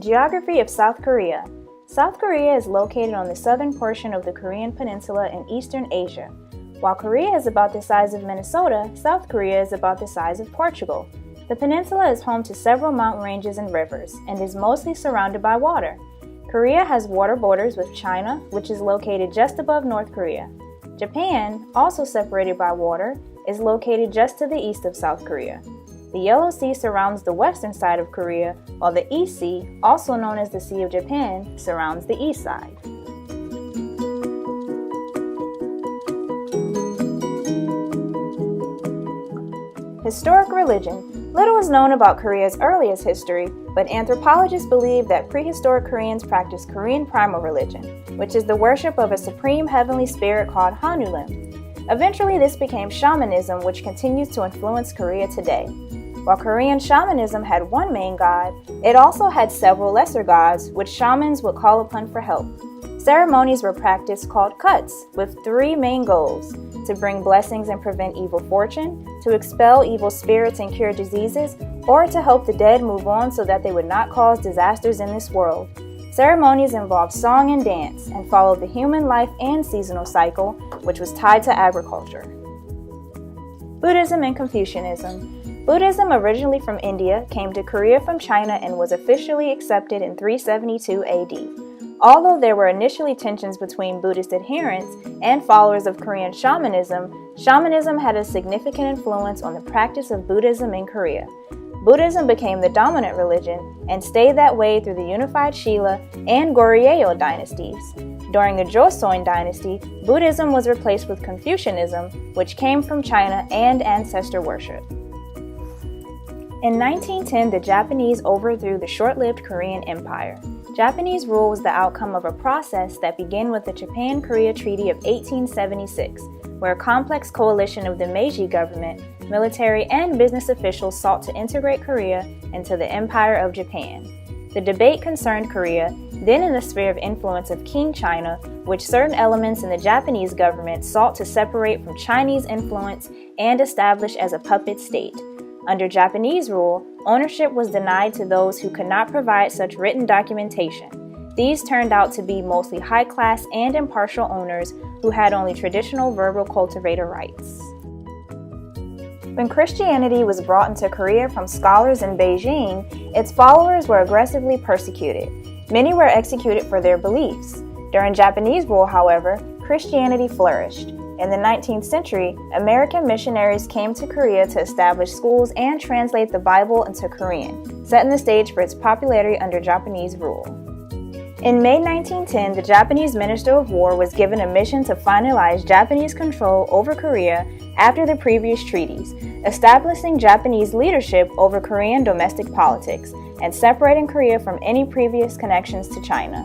Geography of South Korea. South Korea is located on the southern portion of the Korean Peninsula in Eastern Asia. While Korea is about the size of Minnesota, South Korea is about the size of Portugal. The peninsula is home to several mountain ranges and rivers, and is mostly surrounded by water. Korea has water borders with China, which is located just above North Korea. Japan, also separated by water, is located just to the east of South Korea. The Yellow Sea surrounds the western side of Korea, while the East Sea, also known as the Sea of Japan, surrounds the east side. Historic religion. Little is known about Korea's earliest history, but anthropologists believe that prehistoric Koreans practiced Korean primal religion, which is the worship of a supreme heavenly spirit called Hanulim. Eventually, this became shamanism, which continues to influence Korea today. While Korean shamanism had one main god, it also had several lesser gods, which shamans would call upon for help. Ceremonies were practiced called kuts, with three main goals: to bring blessings and prevent evil fortune, to expel evil spirits and cure diseases, or to help the dead move on so that they would not cause disasters in this world. Ceremonies involved song and dance, and followed the human life and seasonal cycle, which was tied to agriculture. Buddhism and Confucianism. Buddhism, originally from India, came to Korea from China and was officially accepted in 372 AD. Although there were initially tensions between Buddhist adherents and followers of Korean shamanism, shamanism had a significant influence on the practice of Buddhism in Korea. Buddhism became the dominant religion and stayed that way through the unified Shilla and Goryeo dynasties. During the Joseon dynasty, Buddhism was replaced with Confucianism, which came from China, and ancestor worship. In 1910, the Japanese overthrew the short-lived Korean Empire. Japanese rule was the outcome of a process that began with the Japan-Korea Treaty of 1876, where a complex coalition of the Meiji government, military, and business officials sought to integrate Korea into the Empire of Japan. The debate concerned Korea, then in the sphere of influence of King China, which certain elements in the Japanese government sought to separate from Chinese influence and establish as a puppet state. Under Japanese rule, ownership was denied to those who could not provide such written documentation. These turned out to be mostly high-class and impartial owners who had only traditional verbal cultivator rights. When Christianity was brought into Korea from scholars in Beijing, its followers were aggressively persecuted. Many were executed for their beliefs. During Japanese rule, however, Christianity flourished. In the 19th century, American missionaries came to Korea to establish schools and translate the Bible into Korean, setting the stage for its popularity under Japanese rule. In May 1910, the Japanese Minister of War was given a mission to finalize Japanese control over Korea after the previous treaties, establishing Japanese leadership over Korean domestic politics, and separating Korea from any previous connections to China.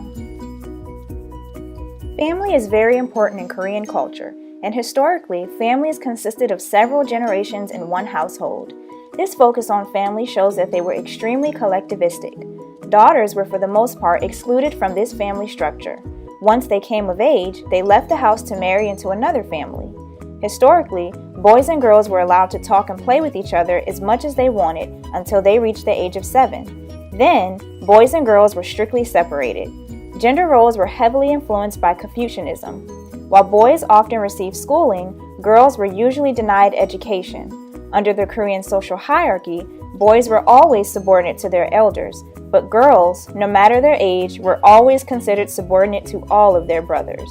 Family is very important in Korean culture, and historically, families consisted of several generations in one household. This focus on family shows that they were extremely collectivistic. Daughters were for the most part excluded from this family structure. Once they came of age, they left the house to marry into another family. Historically, boys and girls were allowed to talk and play with each other as much as they wanted until they reached the age of 7. Then, boys and girls were strictly separated. Gender roles were heavily influenced by Confucianism. While boys often received schooling, girls were usually denied education. Under the Korean social hierarchy, boys were always subordinate to their elders, but girls, no matter their age, were always considered subordinate to all of their brothers.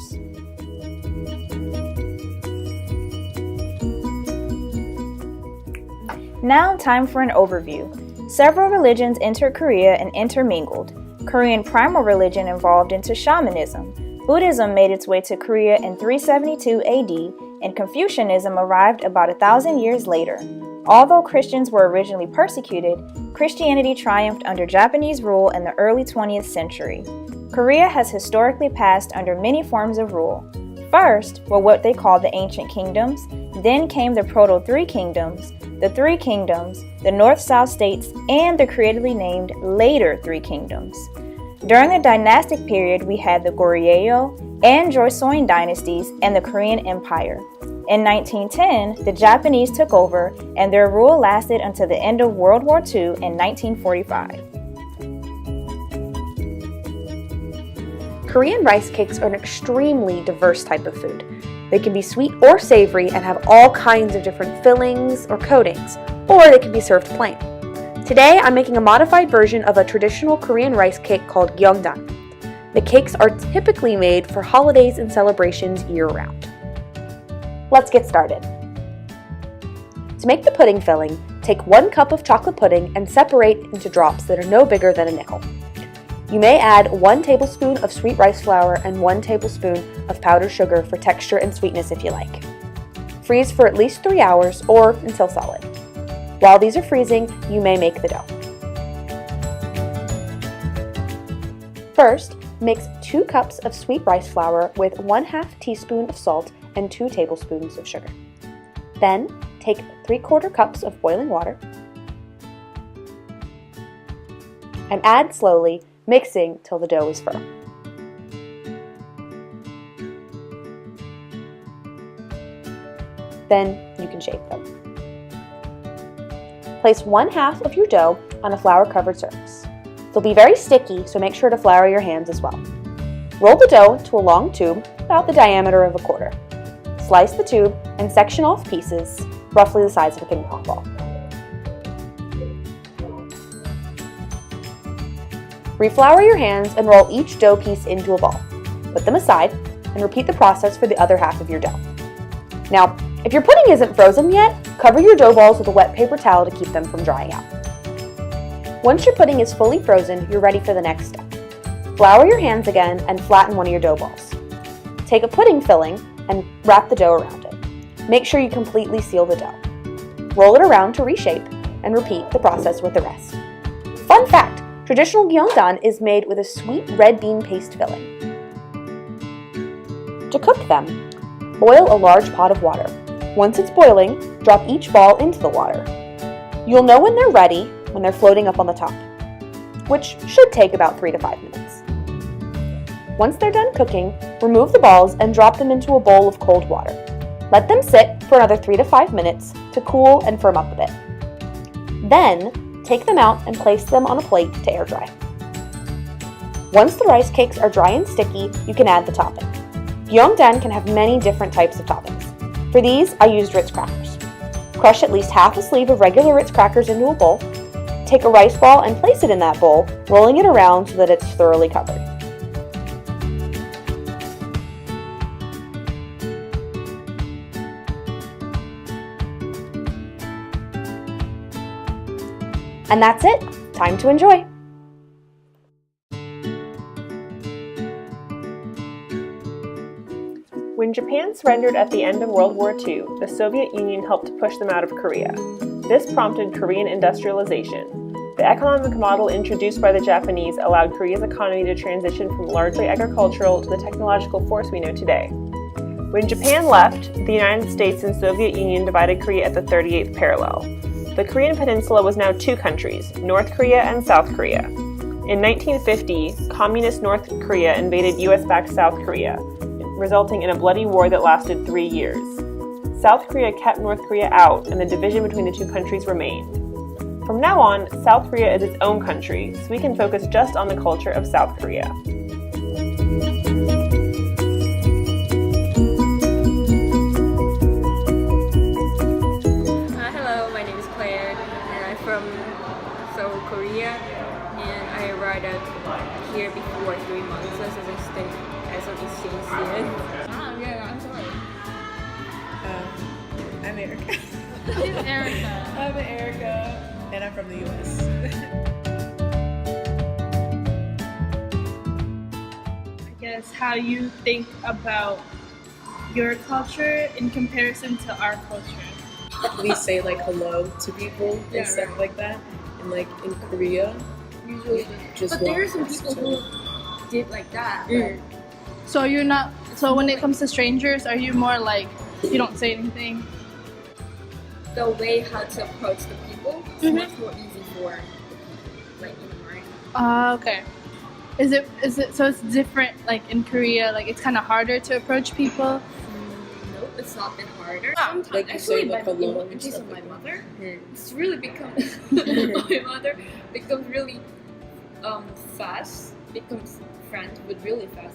Now, time for an overview. Several religions entered Korea and intermingled. Korean primal religion evolved into shamanism. Buddhism made its way to Korea in 372 AD, and Confucianism arrived about 1,000 years later. Although Christians were originally persecuted, Christianity triumphed under Japanese rule in the early 20th century. Korea has historically passed under many forms of rule. First were what they called the ancient kingdoms, then came the Proto-Three Kingdoms, the Three Kingdoms, the North-South states, and the creatively named later Three Kingdoms. During the dynastic period, we had the Goryeo and Joseon dynasties and the Korean Empire. In 1910, the Japanese took over, and their rule lasted until the end of World War II in 1945. Korean rice cakes are an extremely diverse type of food. They can be sweet or savory and have all kinds of different fillings or coatings, or they can be served plain. Today, I'm making a modified version of a traditional Korean rice cake called gyeongdan. The cakes are typically made for holidays and celebrations year-round. Let's get started. To make the pudding filling, take 1 cup of chocolate pudding and separate into drops that are no bigger than a nickel. You may add 1 tablespoon of sweet rice flour and 1 tablespoon of powdered sugar for texture and sweetness if you like. Freeze for at least 3 hours or until solid. While these are freezing, you may make the dough. First, mix 2 cups of sweet rice flour with 1/2 teaspoon of salt and 2 tablespoons of sugar. Then, take 3/4 cups of boiling water and add slowly, mixing till the dough is firm. Then you can shape them. Place 1/2 of your dough on a flour-covered surface. They'll be very sticky, so make sure to flour your hands as well. Roll the dough into a long tube about the diameter of a quarter. Slice the tube and section off pieces roughly the size of a ping pong ball. Reflour your hands and roll each dough piece into a ball. Put them aside and repeat the process for the other half of your dough. Now, if your pudding isn't frozen yet, cover your dough balls with a wet paper towel to keep them from drying out. Once your pudding is fully frozen, you're ready for the next step. Flour your hands again and flatten one of your dough balls. Take a pudding filling and wrap the dough around it. Make sure you completely seal the dough. Roll it around to reshape and repeat the process with the rest. Fun fact, traditional gyeongdan is made with a sweet red bean paste filling. To cook them, boil a large pot of water. Once it's boiling, drop each ball into the water. You'll know when they're ready when they're floating up on the top, which should take about 3 to 5 minutes. Once they're done cooking, remove the balls and drop them into a bowl of cold water. Let them sit for another 3 to 5 minutes to cool and firm up a bit. Then, take them out and place them on a plate to air dry. Once the rice cakes are dry and sticky, you can add the topping. Gyeongdan can have many different types of toppings. For these, I used Ritz crackers. Crush at least half a sleeve of regular Ritz crackers into a bowl. Take a rice ball and place it in that bowl, rolling it around so that it's thoroughly covered. And that's it. Time to enjoy! When Japan surrendered at the end of World War II, the Soviet Union helped push them out of Korea. This prompted Korean industrialization. The economic model introduced by the Japanese allowed Korea's economy to transition from largely agricultural to the technological force we know today. When Japan left, the United States and Soviet Union divided Korea at the 38th parallel. The Korean peninsula was now 2 countries, North Korea and South Korea. In 1950, communist North Korea invaded US-backed South Korea, resulting in a bloody war that lasted 3 years. South Korea kept North Korea out, and the division between the 2 countries remained. From now on, South Korea is its own country, so we can focus just on the culture of South Korea. Hello, my name is Claire, and I'm from Seoul, Korea, and I arrived here before 3 months as I stayed as an exchange student. I'm sorry. I'm Erica. She's Erica. I'm Erica, and I'm from the US. I guess how you think about your culture in comparison to our culture. We say like hello to people and stuff like that, and like in Korea, Usually, just but there are some walk people to- who did like that. So you're not. So when it comes to strangers, are you more like you don't say anything? The way how to approach the people is much more easy for the people, like in America. Okay. Is it so it's different like in Korea, like it's kind of harder to approach people? Nope, it's not been harder. Like you Actually, say, like, hello in and case stuff of my like that. mother, Mm. it's really become my mother becomes really fast becomes friends with really fast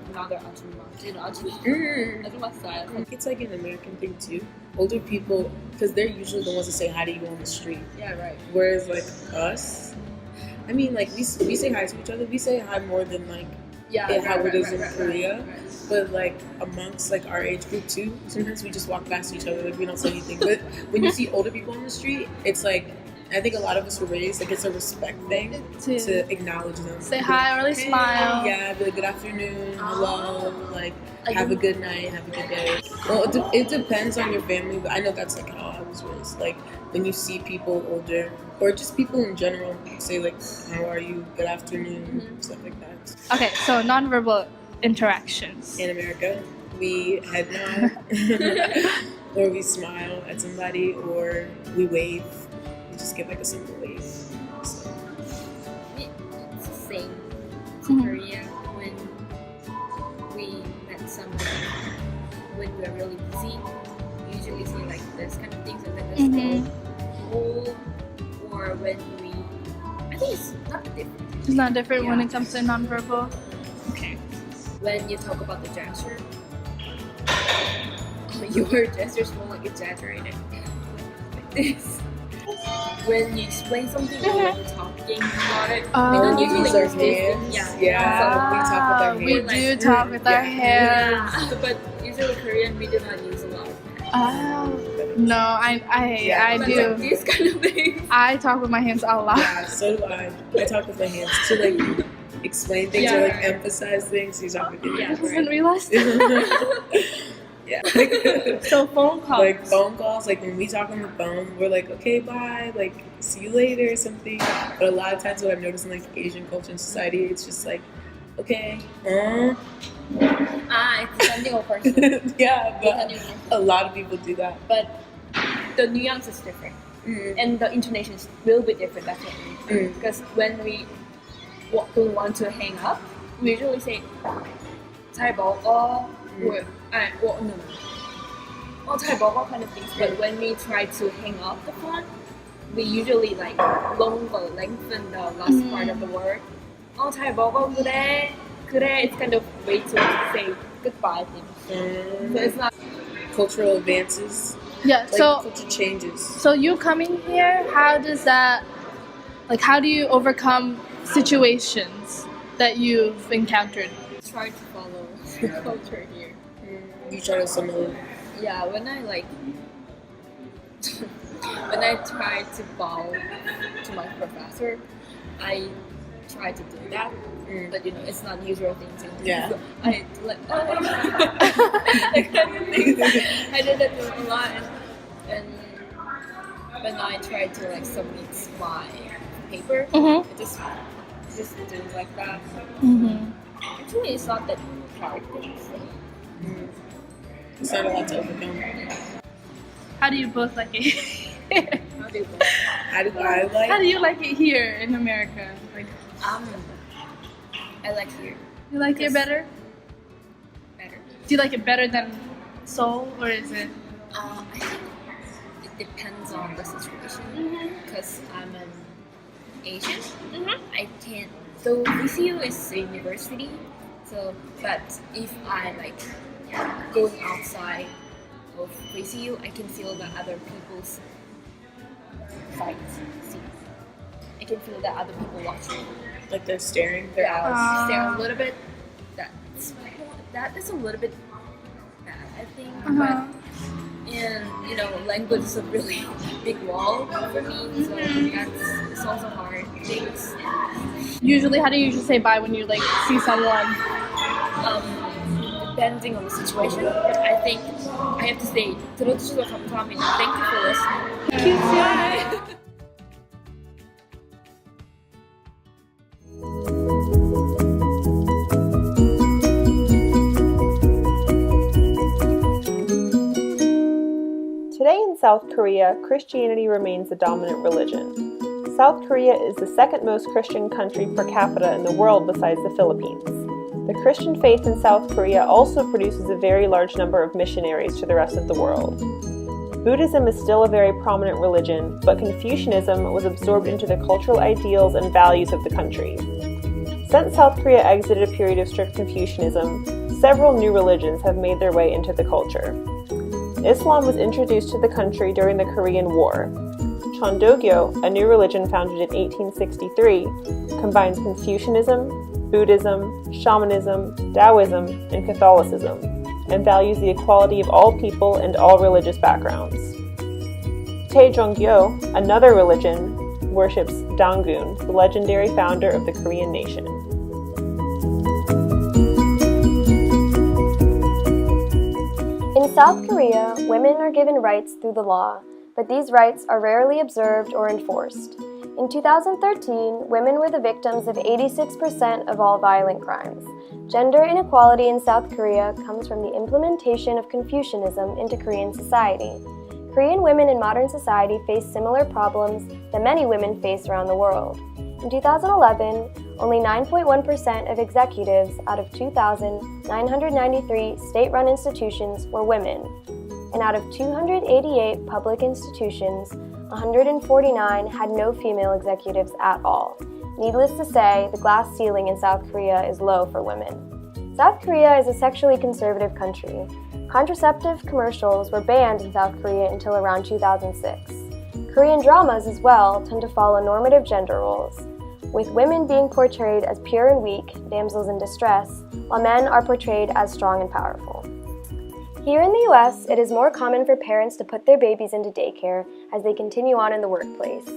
another ajumma, you know, ajumma style. It's like an American thing too. Older people, because they're usually the ones that say hi to you on the street. Yeah, right. Whereas like us, I mean, like we say hi to each other. We say hi more than like how it is in Korea. Right. But like amongst like our age group too, sometimes we just walk past each other, like we don't say anything. But when you see older people on the street, it's like, I think a lot of us were raised like it's a respect thing to acknowledge them. Say hi or like smile. Yeah, be like good afternoon, hello, like have a good night, have a good day. Well, it depends on your family, but I know that's like how I was raised. Like when you see people older or just people in general, say like how are you, good afternoon, stuff like that. Okay, so nonverbal interactions. In America, we head nod, or we smile at somebody, or we wave. We just give like a simple wave. So. It's the same to Mhm. Korea when we met someone when we're really busy. We usually say like this kind of things and then just Mhm. go. Or when we, I think it's not different. It's not different when Yeah. it comes to nonverbal. Okay. When you talk about the gesture, your gestures more like exaggerated. Like this. When you explain something or when you're talking about it, we don't Oh. usually Use our use this. hands. Yeah. So we talk with our We hands. do talk with our hands. Yeah. But usually Korean, we do not use a lot of hands. Oh. No, I But do. like these kind of things. I talk with my hands a lot. Yeah, so do I. I talk with my hands to like explain things or like Yeah. emphasize things. You talk with your Yeah. I hands. didn't realize that. Yeah. So phone calls. Like phone calls, like when we talk on the phone, we're like, okay, bye, like see you later or something. But a lot of times what I've noticed in like Asian culture and society, it's just like, okay, It's depending on person. yeah, but Depending on person. a lot of people do that. But the nuance is different. And the intonation is a little bit different, definitely. Because when we want to hang up, we usually say, "잘 먹어," or no. "Oh, 잘 먹어," kind of things. But when we try to hang up the phone, we usually like lengthen the last part of the word. "Oh, 잘 먹어, 그래." 그래, it's kind of way to say goodbye things. So it's not. Cultural advances, Yeah. like So culture changes. so you coming here, how does that, like, how do you overcome situations that you've encountered? Try to follow the culture here. You try to assimilate. Yeah, when I like when I try to bow to my professor, I try to do that. But you know, it's not usual thing to do. Yeah. So I like that kind of thing. I did that a lot, and when I try to like submit my paper, Mhm. I just do like that. Mm-hmm. Actually, it's not that hard thing. So. It's not a lot to overcome. How do you both like it? How do you go? How do I like? How do you like it here in America? Like, I like here you like it better? better. Do you like it better than Seoul, or is it? I think it depends on the situation. Because I'm an Asian, I can't. So VCU is a university. So, but if I like going outside of VCU, I can feel the other people's sights. I can feel that other people watching. Like they're staring their eyes. Stare a little bit. That is a little bit bad, I think. Uh-huh. And you know, language is a really big wall for me, so it's also hard. Things. Usually, how do you usually say bye when you like see someone? Depending on the situation, but I think I have to say 들어주셔서 감사합니다. Thank you for listening. Today in South Korea, Christianity remains the dominant religion. South Korea is the second most Christian country per capita in the world besides the Philippines. The Christian faith in South Korea also produces a very large number of missionaries to the rest of the world. Buddhism is still a very prominent religion, but Confucianism was absorbed into the cultural ideals and values of the country. Since South Korea exited a period of strict Confucianism, several new religions have made their way into the culture. Islam was introduced to the country during the Korean War. Chondogyo, a new religion founded in 1863, combines Confucianism, Buddhism, Shamanism, Taoism, and Catholicism, and values the equality of all people and all religious backgrounds. Taejongyo, another religion, worships Dangun, the legendary founder of the Korean nation. In South Korea, women are given rights through the law, but these rights are rarely observed or enforced. In 2013, women were the victims of 86% of all violent crimes. Gender inequality in South Korea comes from the implementation of Confucianism into Korean society. Korean women in modern society face similar problems that many women face around the world. In 2011, only 9.1% of executives out of 2,993 state-run institutions were women, and out of 288 public institutions, 149 had no female executives at all. Needless to say, the glass ceiling in South Korea is low for women. South Korea is a sexually conservative country. Contraceptive commercials were banned in South Korea until around 2006. Korean dramas as well tend to follow normative gender roles, with women being portrayed as pure and weak, damsels in distress, while men are portrayed as strong and powerful. Here in the US, it is more common for parents to put their babies into daycare as they continue on in the workplace.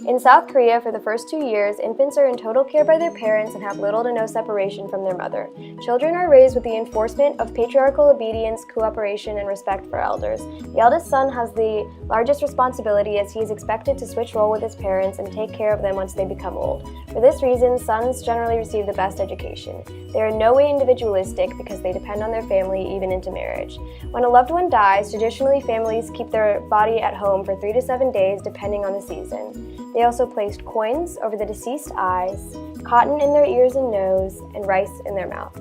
In South Korea, for the first 2 years, infants are in total care by their parents and have little to no separation from their mother. Children are raised with the enforcement of patriarchal obedience, cooperation, and respect for elders. The eldest son has the largest responsibility as he is expected to switch role with his parents and take care of them once they become old. For this reason, sons generally receive the best education. They are in no way individualistic because they depend on their family even into marriage. When a loved one dies, traditionally families keep their body at home for 3 to 7 days depending on the season. They also placed coins over the deceased eyes, cotton in their ears and nose, and rice in their mouth.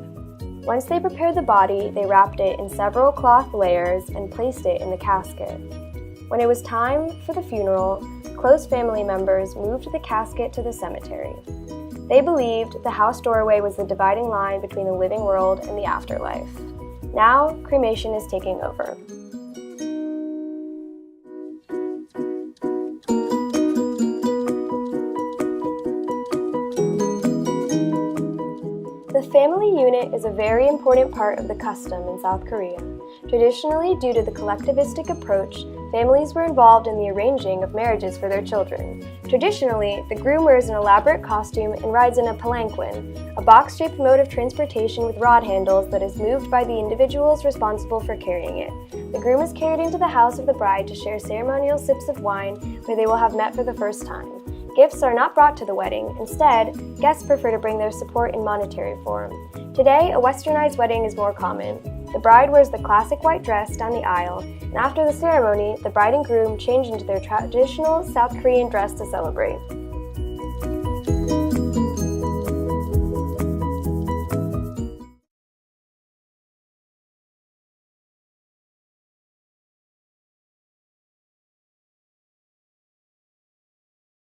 Once they prepared the body, they wrapped it in several cloth layers and placed it in the casket. When it was time for the funeral, close family members moved the casket to the cemetery. They believed the house doorway was the dividing line between the living world and the afterlife. Now, cremation is taking over. The family unit is a very important part of the custom in South Korea. Traditionally, due to the collectivistic approach, families were involved in the arranging of marriages for their children. Traditionally, the groom wears an elaborate costume and rides in a palanquin, a box-shaped mode of transportation with rod handles that is moved by the individuals responsible for carrying it. The groom is carried into the house of the bride to share ceremonial sips of wine where they will have met for the first time. Gifts are not brought to the wedding. Instead, guests prefer to bring their support in monetary form. Today, a westernized wedding is more common. The bride wears the classic white dress down the aisle, and after the ceremony, the bride and groom change into their traditional South Korean dress to celebrate.